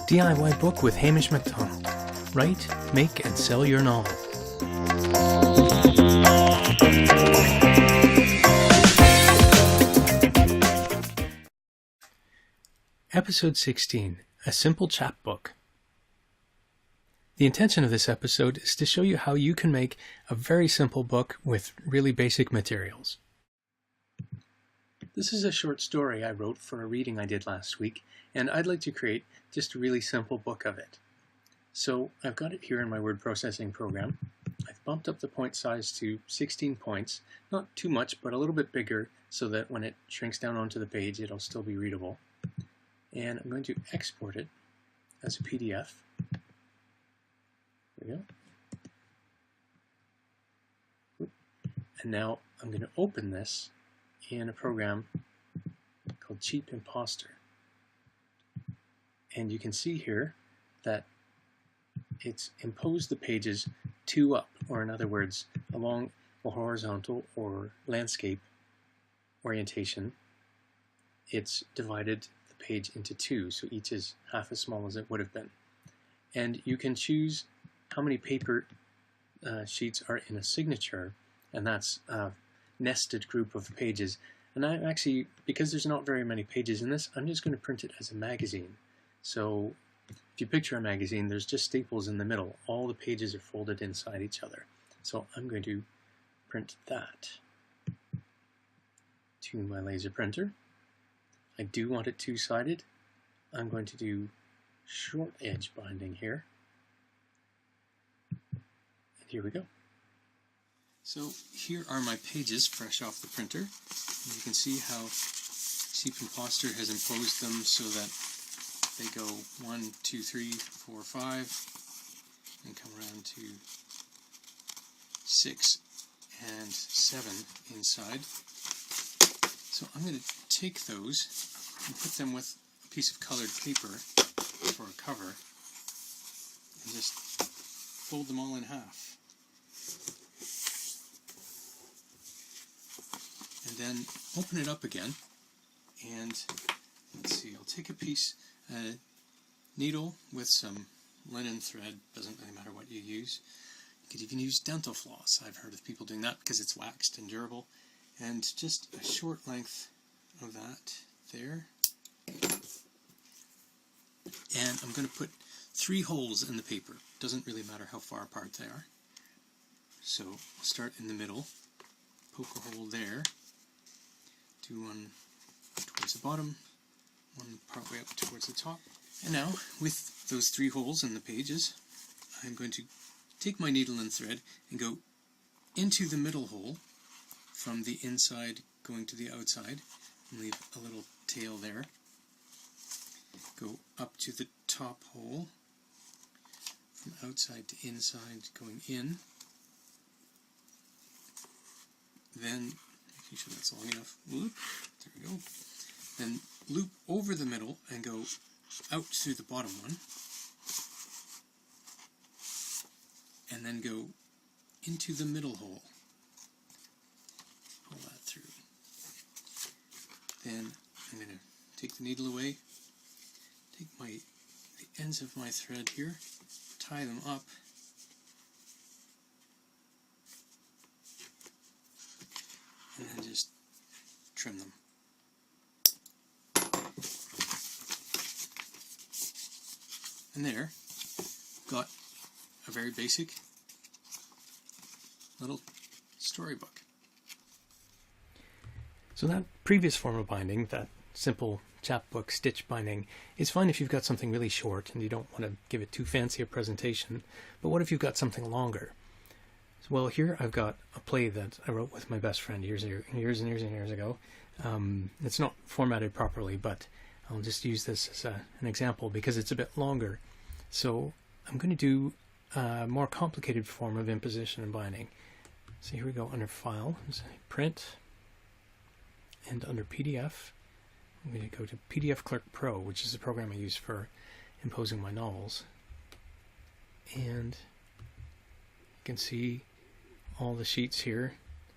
DIY Book with Hamish MacDonald. Write, make, and sell your novel. Episode 16, A Simple Chapbook. The intention of this episode is to show you how you can make a very simple book with really basic materials. This is a short story I wrote for a reading I did last week, and I'd like to create just a really simple book of it. So I've got it here in my word processing program. I've bumped up the point size to 16 points, not too much, but a little bit bigger so that when it shrinks down onto the page, it'll still be readable. And I'm going to export it as a PDF. There we go. And now I'm going to open this in a program called Cheap Imposter. And you can see here that it's imposed the pages two up, or in other words, along a horizontal or landscape orientation. It's divided the page into two, so each is half as small as it would have been. And you can choose how many paper sheets are in a signature, and that's a nested group of pages. And I'm actually, because there's not very many pages in this, I'm just going to print it as a magazine. So if you picture a magazine, there's just staples in the middle. All the pages are folded inside each other. So I'm going to print that to my laser printer. I do want it two-sided. I'm going to do short edge binding here. And here we go. So here are my pages fresh off the printer. And you can see how Cheap Imposter has imposed them so that they go 1, 2, 3, 4, 5, and come around to 6 and 7 inside. So I'm going to take those and put them with a piece of colored paper for a cover and just fold them all in half. And then open it up again, and let's see, I'll take a piece, needle with some linen thread, doesn't really matter what you use. You could even use dental floss. I've heard of people doing that because it's waxed and durable. And just a short length of that there. And I'm going to put 3 holes in the paper. Doesn't really matter how far apart they are. So I'll start in the middle, poke a hole there, do one towards the bottom, one part way up towards the top. And now, with those 3 holes in the pages, I'm going to take my needle and thread and go into the middle hole, from the inside going to the outside, and leave a little tail there. Go up to the top hole, from outside to inside going in. Then, making sure that's long enough, whoop, there we go. Then loop over the middle and go out through the bottom one. And then go into the middle hole. Pull that through. Then I'm going to take the needle away, take the ends of my thread here, tie them up, and then just trim them. And there, got a very basic little storybook. So that previous form of binding, that simple chapbook stitch binding, is fine if you've got something really short and you don't want to give it too fancy a presentation. But what if you've got something longer? Well, here I've got a play that I wrote with my best friend years ago. It's not formatted properly, but I'll just use this as an example because it's a bit longer. So I'm going to do a more complicated form of imposition and binding. So here we go, under File, Print, and under PDF, I'm going to go to PDF Clerk Pro, which is the program I use for imposing my novels. And you can see all the sheets here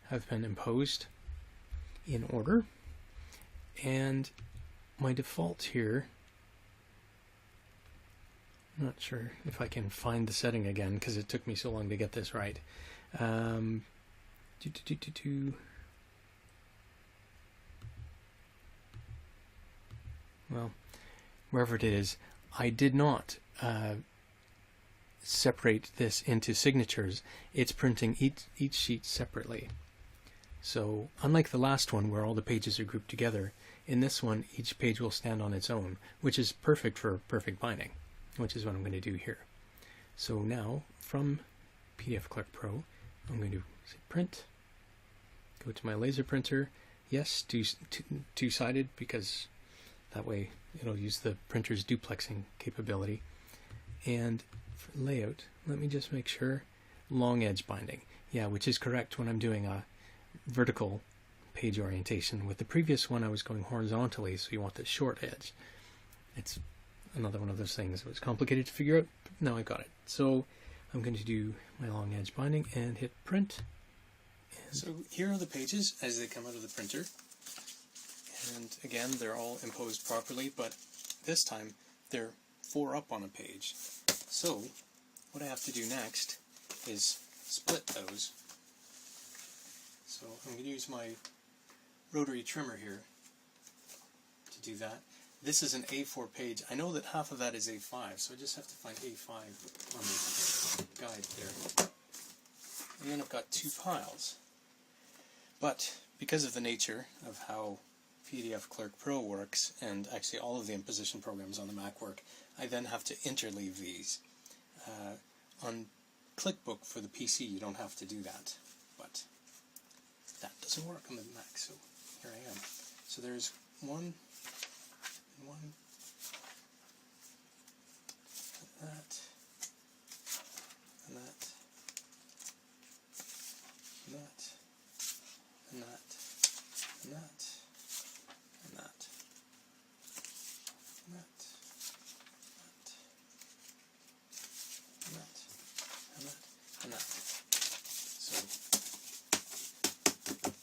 have been imposed in order. And my default here Not sure if I can find the setting again because it took me so long to get this right. Well, wherever it is, I did not separate this into signatures. It's printing each sheet separately. So unlike the last one where all the pages are grouped together, in this one each page will stand on its own, which is perfect for perfect binding, which is what I'm going to do here. So now from PDF Clerk Pro, I'm going to say print, go to my laser printer, yes, two-sided because that way it'll use the printer's duplexing capability. And for layout, let me just make sure, long edge binding. Yeah, which is correct when I'm doing a vertical page orientation. With the previous one I was going horizontally, so you want the short edge. It's another one of those things that was complicated to figure out, but now I got it. So I'm going to do my long edge binding and hit print. And so here are the pages as they come out of the printer. And again, they're all imposed properly, but this time they're 4 up on a page. So what I have to do next is split those. So I'm going to use my rotary trimmer here to do that. This is an A4 page. I know that half of that is A5, so I just have to find A5 on the guide there. And then I've got 2 piles. But because of the nature of how PDF Clerk Pro works, and actually all of the imposition programs on the Mac work, I then have to interleave these. On ClickBook for the PC you don't have to do that, but that doesn't work on the Mac, so here I am. So there's one, and one, and that, and that, and that, and that, and that, and that, and that, and that, and that, and that. So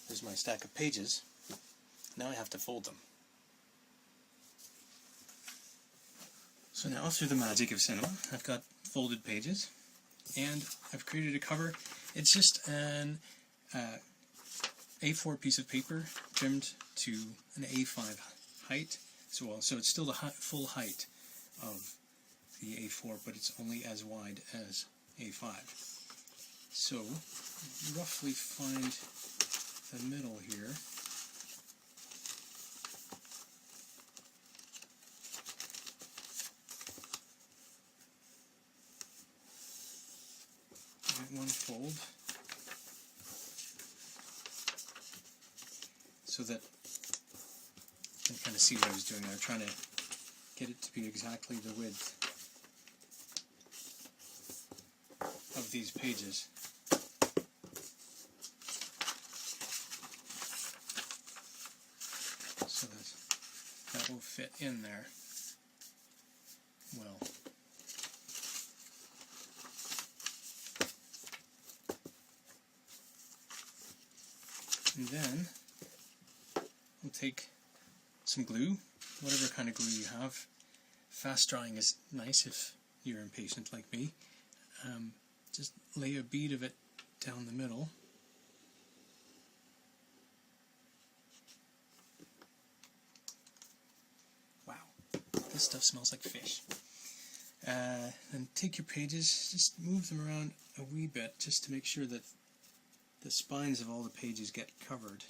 there's my stack of pages. Now I have to fold them. So now through the magic of cinema, I've got folded pages, and I've created a cover. It's just an A4 piece of paper trimmed to an A5 height. So it's still the full height of the A4, but it's only as wide as A5. So roughly find the middle here. One fold so that I can kind of see what I was doing. I'm trying to get it to be exactly the width of these pages. So that will fit in there well. And then we'll take some glue, whatever kind of glue you have. Fast drying is nice if you're impatient like me. Just lay a bead of it down the middle. Wow, this stuff smells like fish. And take your pages, just move them around a wee bit just to make sure that the spines of all the pages get covered.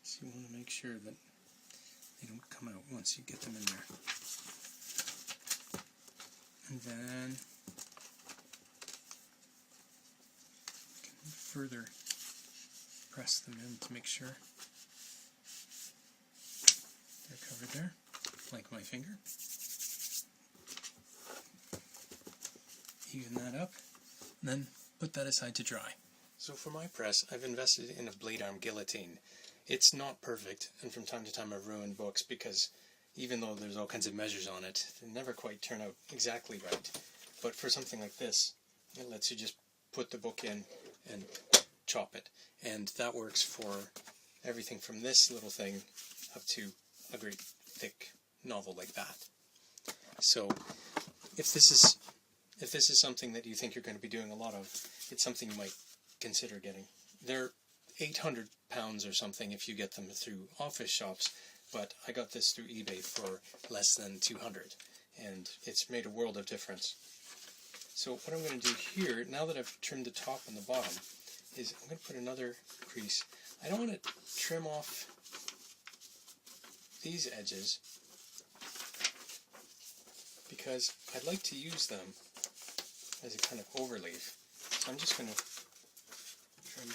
So you want to make sure that they don't come out once you get them in there. And then you can further press them in to make sure they're covered there, like my finger. Even that up, and then put that aside to dry. So for my press, I've invested in a blade arm guillotine. It's not perfect, and from time to time I've ruined books because even though there's all kinds of measures on it, they never quite turn out exactly right. But for something like this, it lets you just put the book in and chop it. And that works for everything from this little thing up to a great thick novel like that. So if this is something that you think you're going to be doing a lot of, it's something you might consider getting. They're £800 or something if you get them through office shops, but I got this through eBay for less than 200, and it's made a world of difference. So what I'm going to do here, now that I've trimmed the top and the bottom, is I'm going to put another crease. I don't want to trim off these edges because I'd like to use them as a kind of overleaf. So I'm just going to trim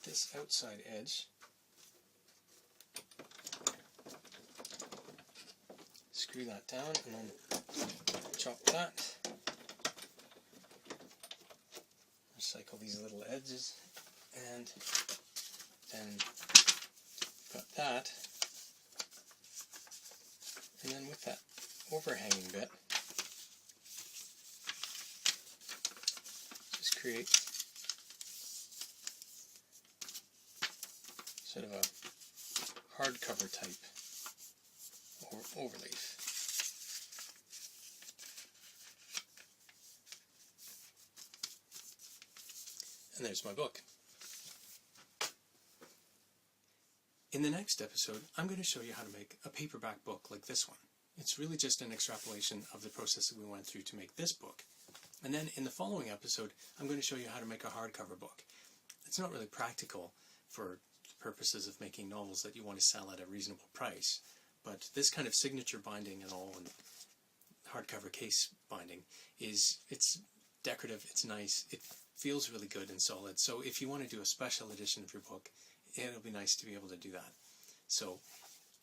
this outside edge, screw that down, and then chop that. Recycle these little edges, and then got that, and then with that overhanging bit, just create sort of a hardcover type overleaf. And there's my book. In the next episode, I'm going to show you how to make a paperback book like this one. It's really just an extrapolation of the process that we went through to make this book. And then in the following episode, I'm going to show you how to make a hardcover book. It's not really practical for purposes of making novels that you want to sell at a reasonable price, but this kind of signature binding and all, and hardcover case binding, it's decorative, it's nice, it feels really good and solid. So if you want to do a special edition of your book, it'll be nice to be able to do that. So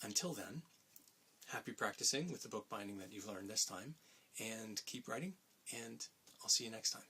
until then, happy practicing with the book binding that you've learned this time, and keep writing, and I'll see you next time.